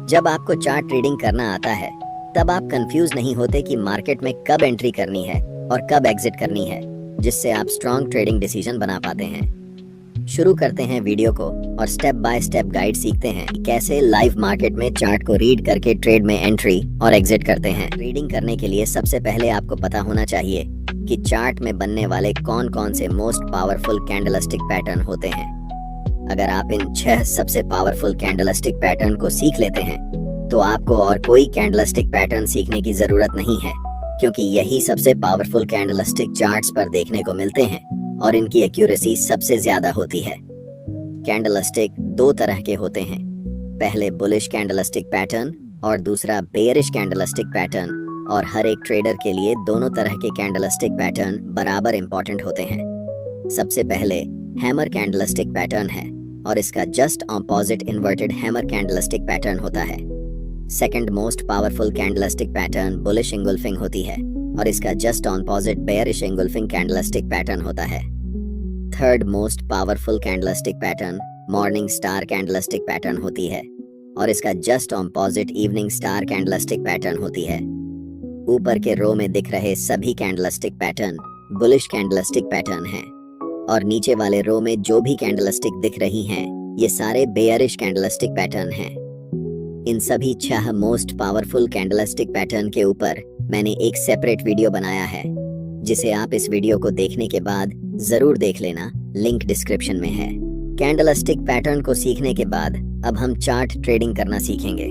जब आपको chart trading करना आता है तब आप कंफ्यूज नहीं होते कि मार्केट में कब एंट्री करनी है और कब एग्जिट करनी है, जिससे आप स्ट्रॉन्ग ट्रेडिंग डिसीजन बना पाते हैं। शुरू करते हैं वीडियो को और स्टेप बाय स्टेप गाइड सीखते हैं कि कैसे लाइव मार्केट में चार्ट को रीड करके ट्रेड में एंट्री और एग्जिट करते हैं। ट्रेडिंग करने के लिए सबसे पहले आपको पता होना चाहिए कि चार्ट में बनने वाले कौन कौन से मोस्ट पावरफुल कैंडलस्टिक पैटर्न होते हैं। अगर आप इन 6 सबसे पावरफुल कैंडलस्टिक पैटर्न को सीख लेते हैं तो आपको और कोई कैंडलस्टिक पैटर्न सीखने की जरूरत नहीं है, क्योंकि यही सबसे पावरफुल कैंडलस्टिक चार्ट्स पर देखने को मिलते हैं और इनकी एक्यूरेसी सबसे ज्यादा होती है। कैंडलस्टिक 2 तरह के होते हैं, पहले बुलिश कैंडलस्टिक पैटर्न और दूसरा बेयरिश कैंडलस्टिक पैटर्न, और हर एक ट्रेडर के लिए दोनों तरह के कैंडलस्टिक पैटर्न बराबर इंपॉर्टेंट होते हैं। सबसे पहले हैमर कैंडलस्टिक पैटर्न है और इसका just opposite inverted hammer candlestick pattern होता है। Second most powerful candlestick pattern bullish engulfing होती है और इसका just opposite bearish engulfing candlestick pattern होता है। Third most powerful candlestick pattern morning star candlestick pattern होती है और इसका just opposite evening star candlestick pattern होती है। ऊपर के रो में दिख रहे सभी candlestick pattern bullish candlestick pattern हैं और नीचे वाले रो में जो भी कैंडलस्टिक दिख रही हैं, ये सारे बेयरिश कैंडलस्टिक पैटर्न हैं। इन सभी 6 मोस्ट पावरफुल कैंडलस्टिक पैटर्न के ऊपर मैंने एक सेपरेट वीडियो बनाया है, जिसे आप इस वीडियो को देखने के बाद जरूर देख लेना, लिंक डिस्क्रिप्शन में है। कैंडलस्टिक पैटर्न को सीखने के बाद अब हम चार्ट ट्रेडिंग करना सीखेंगे।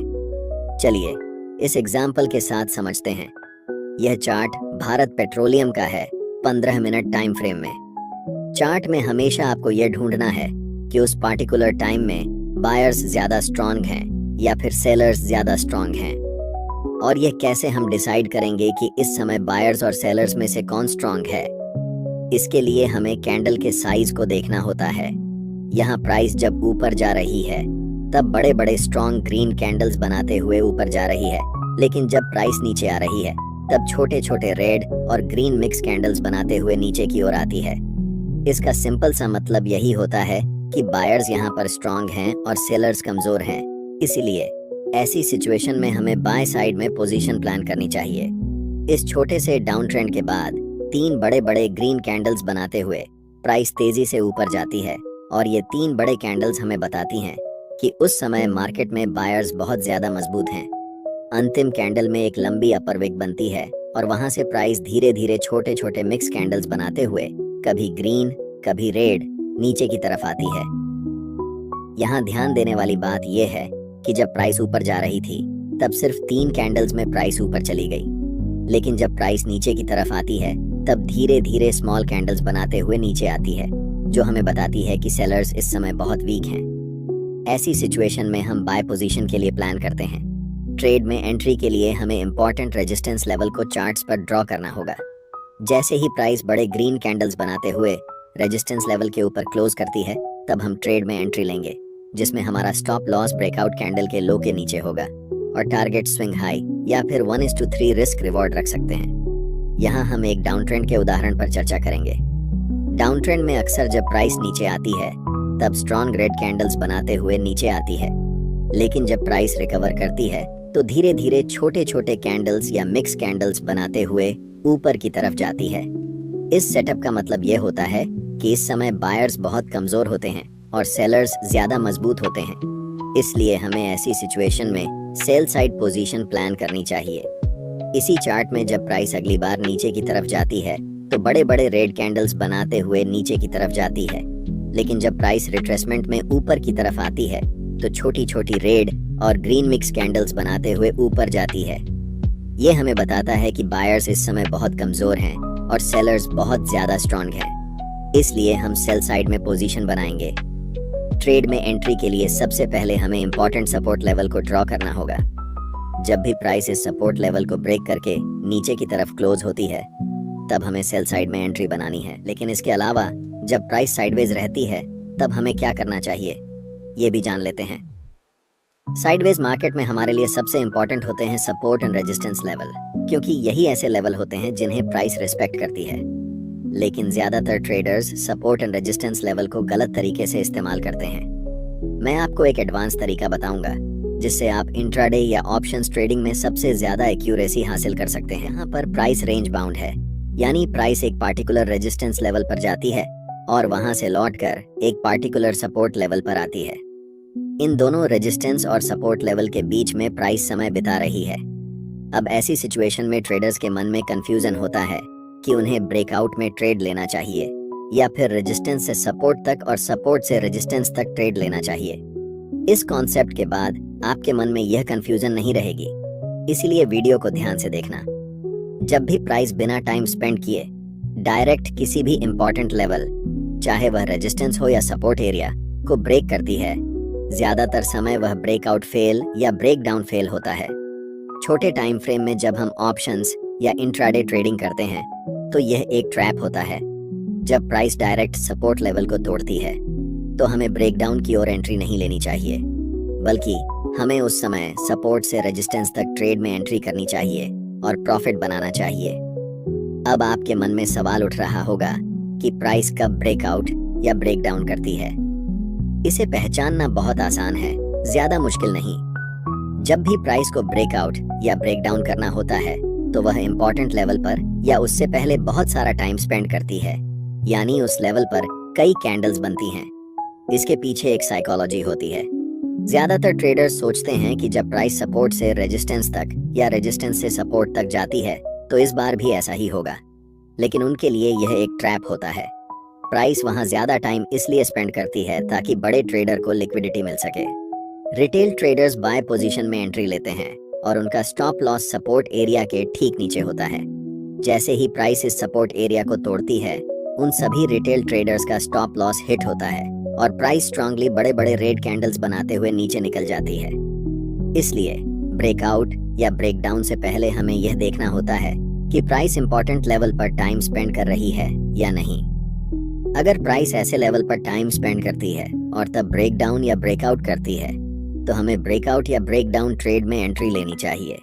चलिए इस एग्जाम्पल के साथ समझते हैं। यह चार्ट भारत पेट्रोलियम का है 15 मिनट टाइम फ्रेम में। चार्ट में हमेशा आपको यह ढूंढना है कि उस पार्टिकुलर टाइम में बायर्स ज्यादा स्ट्रांग हैं या फिर सेलर्स ज्यादा स्ट्रांग हैं, और यह कैसे हम डिसाइड करेंगे कि इस समय बायर्स और सेलर्स में से कौन स्ट्रांग है। इसके लिए हमें कैंडल के साइज को देखना होता है। यहाँ प्राइस जब ऊपर जा रही है तब बड़े बड़े स्ट्रांग ग्रीन कैंडल्स बनाते हुए ऊपर जा रही है, लेकिन जब प्राइस नीचे आ रही है तब छोटे छोटे रेड और ग्रीन मिक्स कैंडल्स बनाते हुए नीचे की ओर आती है। इसका सिंपल सा मतलब यही होता है कि बायर्स यहाँ पर स्ट्रांग हैं और सेलर्स कमजोर हैं। इसीलिए ऐसी सिचुएशन में हमें बाय साइड में पोजीशन प्लान करनी चाहिए। इस छोटे से डाउन ट्रेंड के बाद 3 बड़े बड़े ग्रीन कैंडल्स बनाते हुए प्राइस तेजी से ऊपर जाती है और ये 3 बड़े कैंडल्स हमें बताती हैं कि उस समय मार्केट में बायर्स बहुत ज्यादा मजबूत हैं। अंतिम कैंडल में एक लंबी अपर विक बनती है और वहां से प्राइस धीरे धीरे छोटे छोटे मिक्स कैंडल्स बनाते हुए कभी ग्रीन कभी रेड नीचे की तरफ आती है। यहाँ ध्यान देने वाली बात यह है कि जब प्राइस ऊपर जा रही थी तब सिर्फ 3 कैंडल्स में प्राइस ऊपर चली गई, लेकिन जब प्राइस नीचे की तरफ आती है तब धीरे धीरे स्मॉल कैंडल्स बनाते हुए नीचे आती है, जो हमें बताती है कि सेलर्स इस समय बहुत वीक हैं। ऐसी सिचुएशन में हम बाय पोजीशन के लिए प्लान करते हैं। ट्रेड में एंट्री के लिए हमें इंपॉर्टेंट रेजिस्टेंस लेवल को चार्ट्स पर ड्रॉ करना होगा। जैसे ही प्राइस बड़े ग्रीन कैंडल्स बनाते हुए रेजिस्टेंस लेवल के ऊपर क्लोज करती है तब हम ट्रेड में एंट्री लेंगे, जिसमें हमारा स्टॉप लॉस ब्रेकआउट कैंडल के लो के नीचे होगा और टारगेट स्विंग हाई या फिर 1:3 रिस्क रिवॉर्ड रख सकते हैं। यहाँ हम एक डाउन ट्रेंड के उदाहरण पर चर्चा करेंगे। डाउन ट्रेंड में अक्सर जब प्राइस नीचे आती है तब स्ट्रॉन्ग रेड कैंडल्स बनाते हुए नीचे आती है, लेकिन जब प्राइस रिकवर करती है तो धीरे धीरे छोटे छोटे कैंडल्स या मिक्स कैंडल्स बनाते हुए ऊपर की तरफ जाती है। इस सेटअप का मतलब यह होता है कि इस समय बायर्स बहुत कमजोर होते हैं और सेलर्स ज्यादा मजबूत होते हैं। इसलिए हमें ऐसी सिचुएशन में सेल साइड पोजीशन प्लान करनी चाहिए। इसी चार्ट में जब प्राइस अगली बार नीचे की तरफ जाती है तो बड़े बड़े रेड कैंडल्स बनाते हुए नीचे की तरफ जाती है, लेकिन जब प्राइस रिट्रेसमेंट में ऊपर की तरफ आती है तो छोटी छोटी रेड और ग्रीन मिक्स कैंडल्स बनाते हुए ऊपर जाती है। ये हमें बताता है कि बायर्स इस समय बहुत कमजोर हैं और सेलर्स बहुत ज्यादा स्ट्रांग हैं। इसलिए हम सेल साइड में पोजीशन बनाएंगे। ट्रेड में एंट्री के लिए सबसे पहले हमें इंपॉर्टेंट सपोर्ट लेवल को ड्रॉ करना होगा। जब भी प्राइस इस सपोर्ट लेवल को ब्रेक करके नीचे की तरफ क्लोज होती है तब हमें सेल साइड में एंट्री बनानी है। लेकिन इसके अलावा जब प्राइस साइडवेज रहती है तब हमें क्या करना चाहिए, ये भी जान लेते हैं। साइडवेज मार्केट में हमारे लिए सबसे इंपॉर्टेंट होते हैं सपोर्ट एंड रेजिस्टेंस लेवल, क्योंकि यही ऐसे लेवल होते हैं जिन्हें प्राइस रिस्पेक्ट करती है। लेकिन ज्यादातर traders support and resistance level को गलत तरीके से इस्तेमाल करते हैं। मैं आपको एक एडवांस तरीका बताऊंगा जिससे आप इंट्राडे या ऑप्शंस ट्रेडिंग में सबसे ज्यादा एक्यूरेसी हासिल कर सकते हैं। यहाँ पर प्राइस रेंज बाउंड है, यानी प्राइस एक पार्टिकुलर रेजिस्टेंस लेवल पर जाती है और वहां से लौटकर एक पार्टिकुलर सपोर्ट लेवल पर आती है। इन दोनों रेजिस्टेंस और सपोर्ट लेवल के बीच में प्राइस समय बिता रही है। अब ऐसी सिचुएशन में ट्रेडर्स के मन में कंफ्यूजन होता है कि उन्हें ब्रेकआउट में ट्रेड लेना चाहिए या फिर रेजिस्टेंस से सपोर्ट तक और सपोर्ट से रेजिस्टेंस तक ट्रेड लेना चाहिए। इस कॉन्सेप्ट के बाद आपके मन में यह कंफ्यूजन नहीं रहेगी, इसीलिए वीडियो को ध्यान से देखना। जब भी प्राइस बिना टाइम स्पेंड किए डायरेक्ट किसी भी इंपॉर्टेंट लेवल, चाहे वह रेजिस्टेंस हो या सपोर्ट एरिया, को ब्रेक करती है, ज्यादातर समय वह ब्रेकआउट फेल या ब्रेक डाउन फेल होता है। छोटे टाइम फ्रेम में जब हम ऑप्शंस या इंट्राडे ट्रेडिंग करते हैं तो यह एक ट्रैप होता है। जब प्राइस डायरेक्ट सपोर्ट लेवल को तोड़ती है तो हमें ब्रेकडाउन की ओर एंट्री नहीं लेनी चाहिए, बल्कि हमें उस समय सपोर्ट से रेजिस्टेंस तक ट्रेड में एंट्री करनी चाहिए और प्रॉफिट बनाना चाहिए। अब आपके मन में सवाल उठ रहा होगा कि प्राइस कब ब्रेकआउट या ब्रेकडाउन करती है। इसे पहचानना बहुत आसान है, ज्यादा मुश्किल नहीं। जब भी प्राइस को ब्रेकआउट या ब्रेकडाउन करना होता है तो वह इंपॉर्टेंट लेवल पर या उससे पहले बहुत सारा टाइम स्पेंड करती है, यानी उस लेवल पर कई कैंडल्स बनती हैं। इसके पीछे एक साइकोलॉजी होती है। ज्यादातर ट्रेडर्स सोचते हैं कि जब प्राइस सपोर्ट से रेजिस्टेंस तक या रेजिस्टेंस से सपोर्ट तक जाती है तो इस बार भी ऐसा ही होगा, लेकिन उनके लिए यह एक ट्रैप होता है। प्राइस वहां ज्यादा टाइम इसलिए स्पेंड करती है ताकि बड़े ट्रेडर को लिक्विडिटी मिल सके। रिटेल ट्रेडर्स बाय पोजीशन में एंट्री लेते हैं और उनका स्टॉप लॉस सपोर्ट एरिया के ठीक नीचे होता है। जैसे ही प्राइस इस सपोर्ट एरिया को तोड़ती है, उन सभी रिटेल ट्रेडर्स का स्टॉप लॉस हिट होता है और प्राइस स्ट्रांगली बड़े बड़े रेड कैंडल्स बनाते हुए नीचे निकल जाती है। इसलिए ब्रेकआउट या ब्रेकडाउन से पहले हमें यह देखना होता है कि प्राइस इंपॉर्टेंट लेवल पर टाइम स्पेंड कर रही है या नहीं। अगर प्राइस ऐसे लेवल पर टाइम स्पेंड करती है और तब ब्रेकडाउन या ब्रेकआउट करती है तो हमें ब्रेकआउट या ब्रेकडाउन ट्रेड में एंट्री लेनी चाहिए।